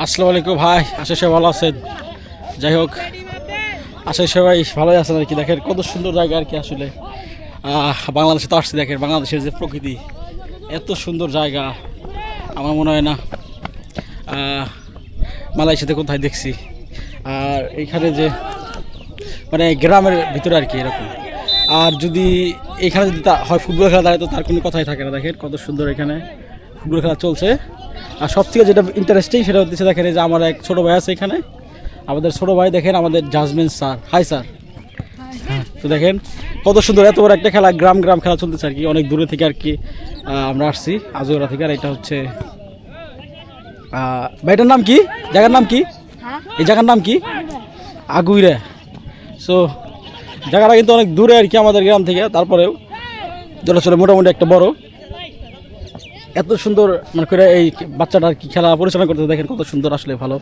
আসসালামু আলাইকুম ভাই, আশা সবাই ভালো আছেন। যাই হোক, আশা সবাই ভালোই আছেন আর কি। দেখেন কত সুন্দর জায়গা আর কি। আসলে বাংলাদেশে তো আসছি, দেখেন বাংলাদেশের যে প্রকৃতি, এত সুন্দর জায়গা আমার মনে হয় না মালয়েশিয়াতে কোথায় দেখছি। আর এইখানে যে মানে গ্রামের ভিতরে আর কি এরকম। আর যদি এখানে যদি হয় ফুটবল খেলা দাঁড়ায়, তো তার কোনো কথাই থাকে না। দেখেন কত সুন্দর এখানে ফুটবল খেলা চলছে। আর সবথেকে যেটা ইন্টারেস্টিং সেটা হচ্ছে দেখেন যে আমার এক ছোটো ভাই আছে এখানে, আমাদের ছোটো ভাই। দেখেন আমাদের জাজমেন্ট স্যার, হাই স্যার। হ্যাঁ, তো দেখেন কত সুন্দর এত বড় একটা খেলা, গ্রাম খেলা চলতেছে আর কি। অনেক দূরে থেকে আর কি আমরা আসছি, আজোরা থেকে। আর এটা হচ্ছে ভাইটার নাম কি, জায়গার নাম কি, এই জায়গার নাম কি? আগুইরা। সো জায়গাটা কিন্তু অনেক দূরে আর কি আমাদের গ্রাম থেকে। তারপরেও যেটা চলে মোটামুটি একটা বড়, এত সুন্দর মানে করে এই বাচ্চাটা আর কি খেলা পরিচালনা করতে। দেখেন কত সুন্দর, আসলে ভালো।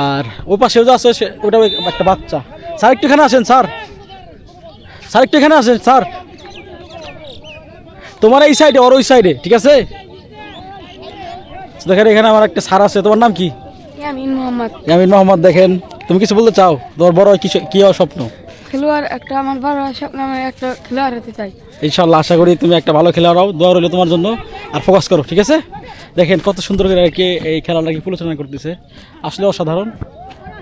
আর ও পাশেও যে আছে ওটা একটা বাচ্চা। স্যার একটু এখানে আসেন, স্যার স্যার একটু এখানে আসেন স্যার। তোমার এই সাইডে, ওর ওই সাইডে, ঠিক আছে? দেখেন এখানে আমার একটা স্যার আছে। তোমার নাম কি? ইয়ামিন মোহাম্মদ। ইয়ামিন মোহাম্মদ। দেখেন তুমি কিছু বলতে চাও? তোমার বড় কি হওয়ার স্বপ্ন? খেলোয়াড় একটা, আমার বড় স্বপ্ন, আমি একটা খেলোয়াড় হতে চাই। ইনশাল্লাহ আশা করি তুমি একটা ভালো খেলোয়াড় হও। দোয়া রইল তোমার জন্য। আর ফোকাস করো, ঠিক আছে? দেখেন কত সুন্দর করে আর কি এই খেলাটা কি পরিচালনা করতেছে, আসলে অসাধারণ।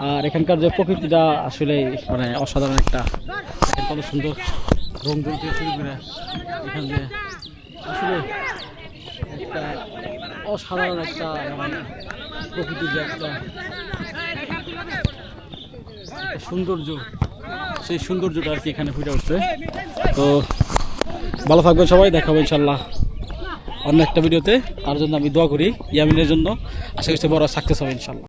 আর এখানকার যে প্রকৃতিটা আসলে মানে অসাধারণ একটা। দেখেন কত সুন্দর রং দিয়ে শুরু করে এখান দিয়ে আসলে একটা অসাধারণ একটা মানে প্রকৃতির যে একটা সৌন্দর্য, সেই সৌন্দর্যটা আর কি এখানে ফুটে উঠছে। তো ভালো থাকবেন সবাই, দেখাবো ইনশাল্লাহ অন্য একটা ভিডিওতে। তার জন্য আমি দোয়া করি ইয়ামিনের জন্য। আশা করছি বড় সাকসেস হবে ইনশাল্লাহ।